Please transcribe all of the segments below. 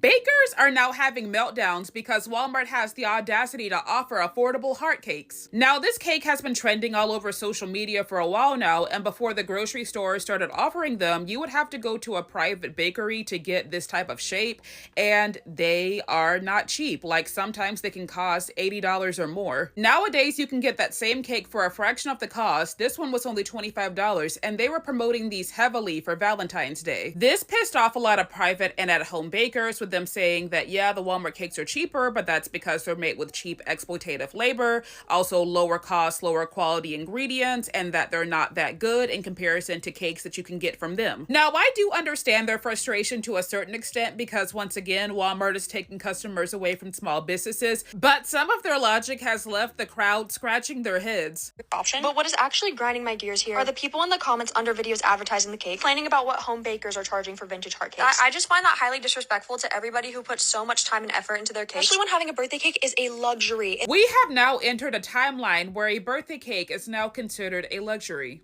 Bakers are now having meltdowns because Walmart has the audacity to offer affordable heart cakes. Now, this cake has been trending all over social media for a while now, and before the grocery stores started offering them, you would have to go to a private bakery to get this type of shape, and they are not cheap. Like, sometimes they can cost $80 or more. Nowadays, you can get that same cake for a fraction of the cost. This one was only $25, and they were promoting these heavily for Valentine's Day. This pissed off a lot of private and at-home bakers, with them saying that, yeah, the Walmart cakes are cheaper, but that's because they're made with cheap exploitative labor, also lower cost, lower quality ingredients, and that they're not that good in comparison to cakes that you can get from them. Now, I do understand their frustration to a certain extent because, once again, Walmart is taking customers away from small businesses, but some of their logic has left the crowd scratching their heads. But what is actually grinding my gears here are the people in the comments under videos advertising the cake, complaining about what home bakers are charging for vintage heart cakes. I just find that highly disrespectful to everybody who puts so much time and effort into their cake, especially when having a birthday cake is a luxury. We have now entered a timeline where a birthday cake is now considered a luxury.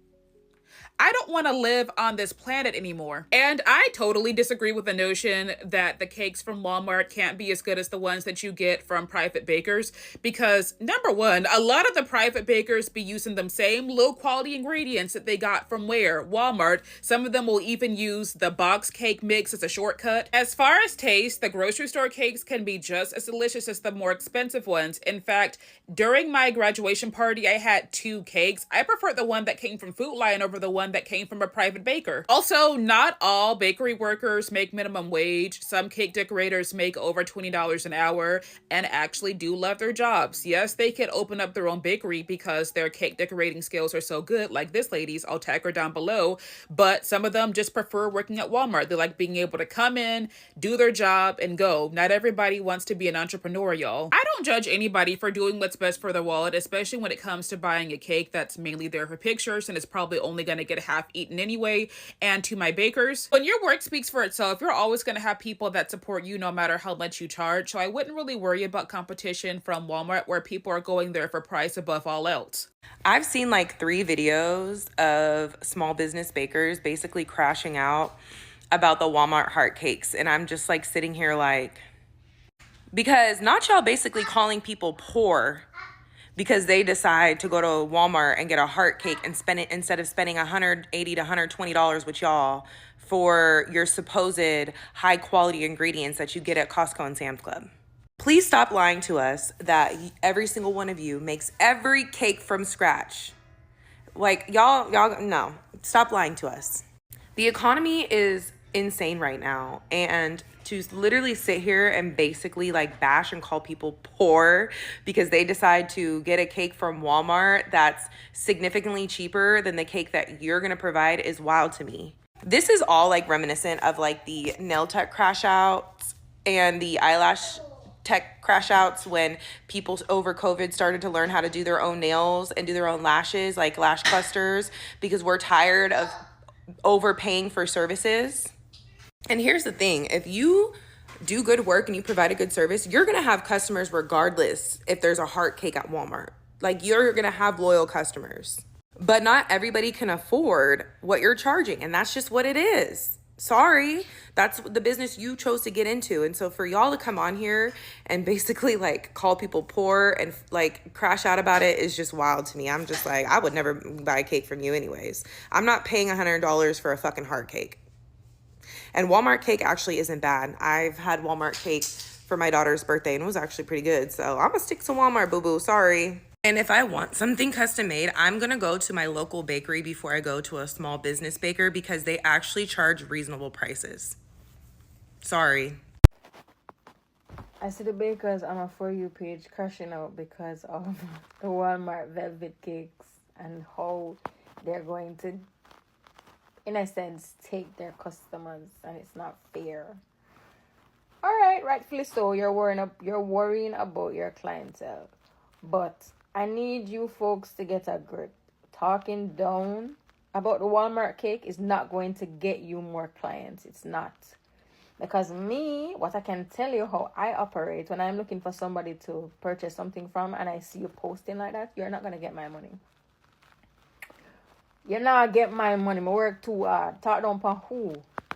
I don't want to live on this planet anymore. And I totally disagree with the notion that the cakes from Walmart can't be as good as the ones that you get from private bakers, because number one, a lot of the private bakers be using them same low quality ingredients that they got from where? Walmart. Some of them will even use the box cake mix as a shortcut. As far as taste, the grocery store cakes can be just as delicious as the more expensive ones. In fact, during my graduation party, I had 2 cakes. I preferred the one that came from Food Lion over the one that came from a private baker. Also, not all bakery workers make minimum wage. Some cake decorators make over $20 an hour and actually do love their jobs. Yes, they can open up their own bakery because their cake decorating skills are so good, like this lady's. I'll tag her down below. But some of them just prefer working at Walmart. They like being able to come in, do their job, and go. Not everybody wants to be an entrepreneur, y'all. I don't judge anybody for doing what's best for their wallet, especially when it comes to buying a cake that's mainly there for pictures and is probably only going to get half eaten anyway. And to my bakers, when your work speaks for itself, you're always going to have people that support you no matter how much you charge. So I wouldn't really worry about competition from Walmart, where people are going there for price above all else. I've seen like 3 videos of small business bakers basically crashing out about the Walmart heart cakes, and I'm just like sitting here like, because not y'all basically calling people poor because they decide to go to Walmart and get a heart cake and spend it, instead of spending $180 to $120 with y'all for your supposed high quality ingredients that you get at Costco and Sam's Club. Please stop lying to us that every single one of you makes every cake from scratch. Like, y'all, no, stop lying to us. The economy is insane right now, and to literally sit here and basically like bash and call people poor because they decide to get a cake from Walmart that's significantly cheaper than the cake that you're gonna provide is wild to me. This is all like reminiscent of like the nail tech crash outs and the eyelash tech crash outs when people over COVID started to learn how to do their own nails and do their own lashes, like lash clusters, because we're tired of overpaying for services. And here's the thing, if you do good work and you provide a good service, you're going to have customers regardless if there's a heart cake at Walmart. Like, you're going to have loyal customers. But not everybody can afford what you're charging, and that's just what it is. Sorry, that's the business you chose to get into. And so for y'all to come on here and basically like call people poor and like crash out about it is just wild to me. I'm just like, I would never buy a cake from you anyways. I'm not paying $100 for a fucking heart cake. And Walmart cake actually isn't bad. I've had Walmart cake for my daughter's birthday and it was actually pretty good. So I'm gonna stick to Walmart, boo-boo, sorry. And if I want something custom made, I'm gonna go to my local bakery before I go to a small business baker because they actually charge reasonable prices. Sorry. I see the bakers on my For You page crashing out because of the Walmart velvet cakes and how they're going to, in a sense, take their customers, and it's not fair. All right, rightfully so. You're worrying about your clientele, but I need you folks to get a grip. Talking down about the Walmart cake is not going to get you more clients. It's not. Because me, what I can tell you how I operate when I'm looking for somebody to purchase something from and I see you posting like that, you're not going to get my money. You're not get my money. I work too hard. Talk down for who?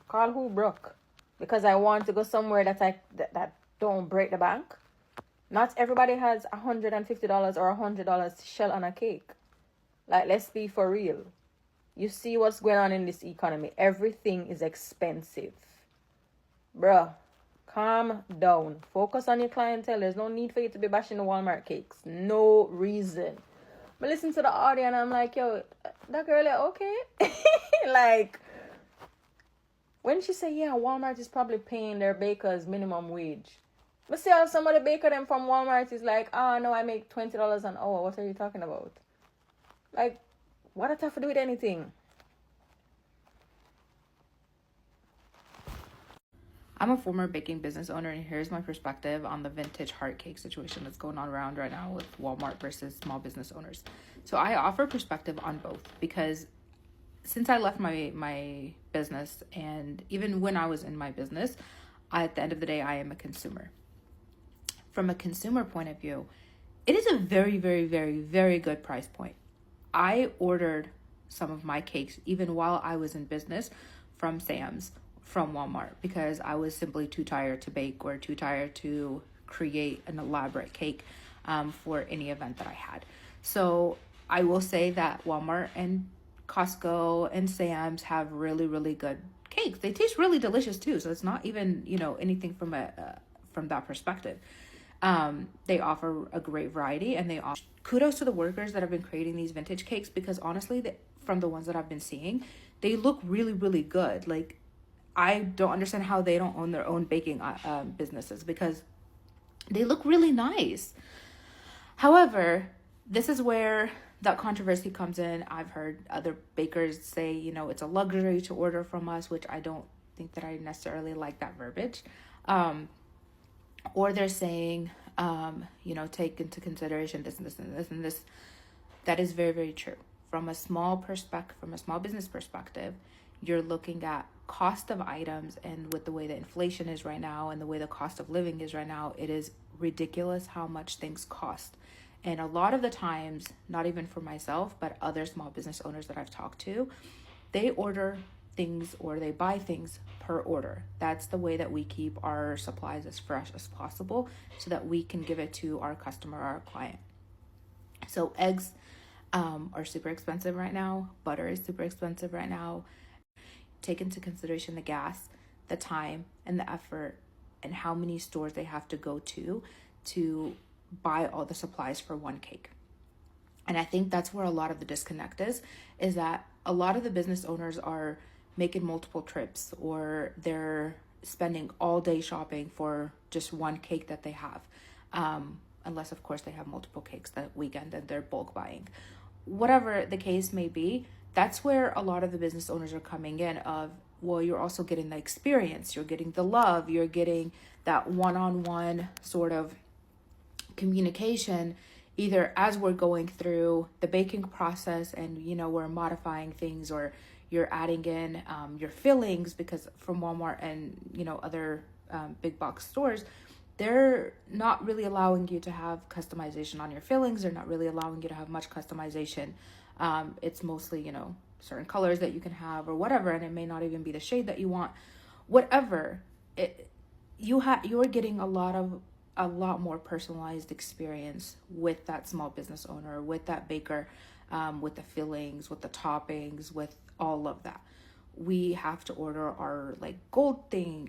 Call who broke. because I want to go somewhere that don't break the bank. Not everybody has $150 or $100 to shell on a cake. Like, let's be for real. You see what's going on in this economy. Everything is expensive. Bruh, calm down. Focus on your clientele. There's no need for you to be bashing the Walmart cakes. No reason. But listen to the audio and I'm like, yo, that girl, okay? Like, when she say, yeah, Walmart is probably paying their bakers minimum wage. But see how some of the baker them from Walmart is like, oh, no, I make $20 an hour. What are you talking about? Like, what does that have to do with anything? I'm a former baking business owner, and here's my perspective on the vintage heart cake situation that's going on around right now with Walmart versus small business owners. So I offer perspective on both because since I left my business, and even when I was in my business, at the end of the day, I am a consumer. From a consumer point of view, it is a very, very, very, very good price point. I ordered some of my cakes even while I was in business from Sam's, from Walmart, because I was simply too tired to bake or too tired to create an elaborate cake for any event that I had. So I will say that Walmart and Costco and Sam's have really, really good cakes. They taste really delicious too. So it's not even, anything from that perspective. They offer a great variety, and kudos to the workers that have been creating these vintage cakes, because honestly, from the ones that I've been seeing, they look really, really good. Like, I don't understand how they don't own their own baking businesses, because they look really nice. However, this is where that controversy comes in. I've heard other bakers say, it's a luxury to order from us, which I don't think that I necessarily like that verbiage. Or they're saying, take into consideration this and this and this and this. That is very, very true. From a small business perspective, you're looking at cost of items, and with the way that inflation is right now and the way the cost of living is right now, it is ridiculous how much things cost. And a lot of the times, not even for myself, but other small business owners that I've talked to, they order things or they buy things per order. That's the way that we keep our supplies as fresh as possible so that we can give it to our customer or our client. So eggs are super expensive right now. Butter is super expensive right now. Take into consideration the gas, the time, and the effort, and how many stores they have to go to buy all the supplies for one cake. And I think that's where a lot of the disconnect is that a lot of the business owners are making multiple trips, or they're spending all day shopping for just one cake that they have. Unless, of course, they have multiple cakes that weekend and they're bulk buying. Whatever the case may be, that's where a lot of the business owners are coming in of, well, you're also getting the experience, you're getting the love, you're getting that one-on-one sort of communication, either as we're going through the baking process and, we're modifying things, or you're adding in your fillings, because from Walmart and, other big box stores, they're not really allowing you to have customization on your fillings. They're not really allowing you to have much customization. It's mostly, certain colors that you can have or whatever, and it may not even be the shade that you want. Whatever, you're getting a lot more personalized experience with that small business owner, with that baker, with the fillings, with the toppings, with all of that. We have to order our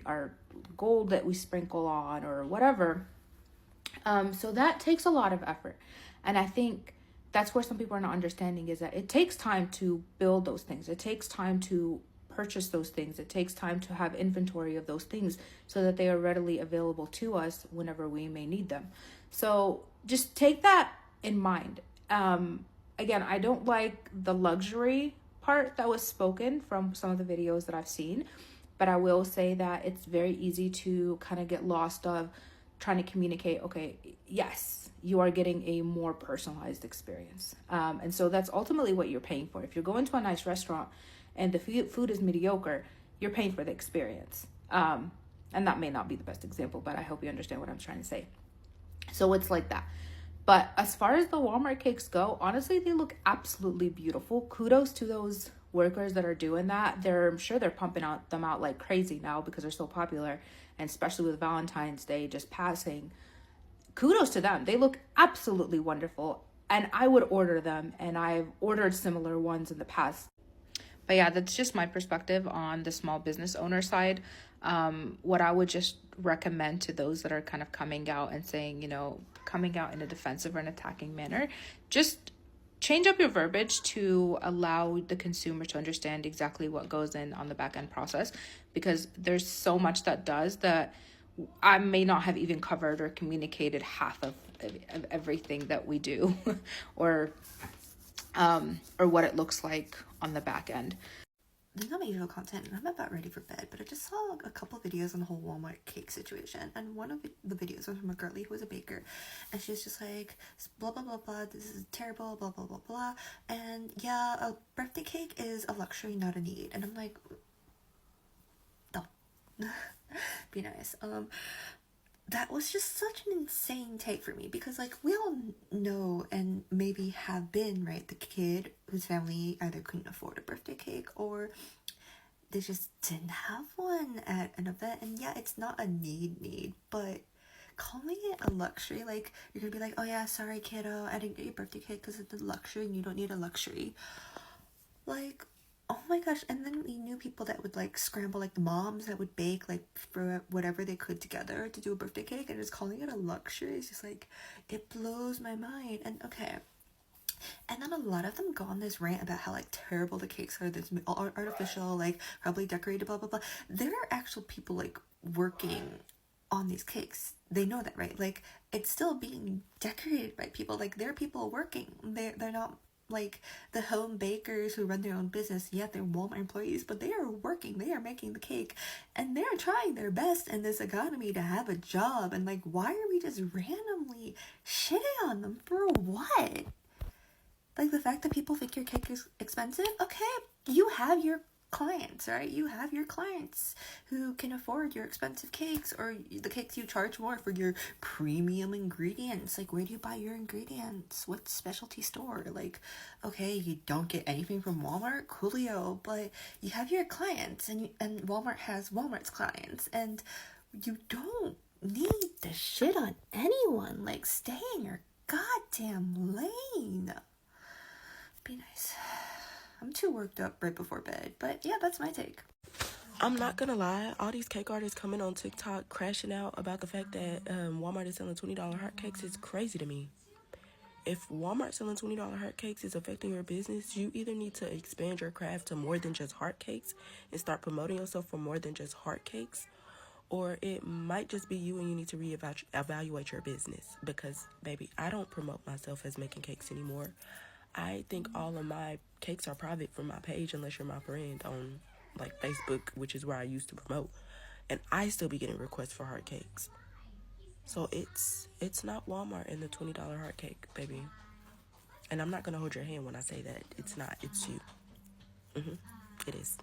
our gold that we sprinkle on or whatever. So that takes a lot of effort. And I think that's where some people are not understanding, is that it takes time to build those things. It takes time to purchase those things. It takes time to have inventory of those things so that they are readily available to us whenever we may need them. So just take that in mind. Again, I don't like the luxury part that was spoken from some of the videos that I've seen, but I will say that it's very easy to kind of get lost of trying to communicate, okay, yes, you are getting a more personalized experience. And so that's ultimately what you're paying for. If you're going to a nice restaurant and the food is mediocre, you're paying for the experience. And that may not be the best example, but I hope you understand what I'm trying to say. So it's like that. But as far as the Walmart cakes go, honestly, they look absolutely beautiful. Kudos to those workers that are doing that, I'm sure they're pumping them out like crazy now because they're so popular, and especially with Valentine's Day just passing. Kudos to them. They look absolutely wonderful, and I would order them, and I've ordered similar ones in the past. But yeah, that's just my perspective on the small business owner side. What I would just recommend to those that are kind of coming out and saying, you know, coming out in a defensive or an attacking manner, just change up your verbiage to allow the consumer to understand exactly what goes in on the back end process, because there's so much that does that I may not have even covered or communicated half of everything that we do or what it looks like on the back end. There's not my usual content, and I'm about ready for bed, but I just saw a couple videos on the whole Walmart cake situation, and one of the videos was from a girlie who was a baker, and she was just like, blah blah blah blah, this is terrible, blah blah blah blah, and yeah, a birthday cake is a luxury, not a need. And I'm like, don't be nice. That was just such an insane take for me, because like we all know and maybe have been, right, the kid whose family either couldn't afford a birthday cake or they just didn't have one at an event. And yeah, it's not a need, but calling it a luxury, like you're gonna be like, oh yeah, sorry kiddo, I didn't get your birthday cake because it's a luxury and you don't need a luxury. Like, oh my gosh. And then we knew people that would like scramble, like the moms that would bake like for whatever they could together to do a birthday cake, and just calling it a luxury is just like, it blows my mind. And okay, and then a lot of them go on this rant about how like terrible the cakes are, this artificial, like probably decorated, blah blah blah. There are actual people like working on these cakes. They know that, right? Like it's still being decorated by people. Like there are people working. They're not like the home bakers who run their own business. Yeah, they're Walmart employees, but they are working, they are making the cake, and they're trying their best in this economy to have a job. And like, why are we just randomly shitting on them for what? Like the fact that people think your cake is expensive, okay, you have your clients, right? You have your clients who can afford your expensive cakes, or the cakes you charge more for your premium ingredients. Like, where do you buy your ingredients? What specialty store? Like, okay, you don't get anything from Walmart, coolio, but you have your clients, and Walmart has Walmart's clients, and you don't need to shit on anyone. Like, stay in your goddamn lane. Be nice. I'm too worked up right before bed, but yeah, that's my take. I'm not gonna lie, all these cake artists coming on TikTok crashing out about the fact that Walmart is selling $20 heartcakes is crazy to me. If Walmart selling $20 heartcakes is affecting your business, you either need to expand your craft to more than just heartcakes and start promoting yourself for more than just heartcakes, or it might just be you and you need to reevaluate your business. Because, baby, I don't promote myself as making cakes anymore. I think all of my cakes are private from my page unless you're my friend on like Facebook, which is where I used to promote, and I still be getting requests for heart cakes. So it's not Walmart and the $20 heart cake, baby. And I'm not gonna hold your hand when I say that. It's not. It's you. It is.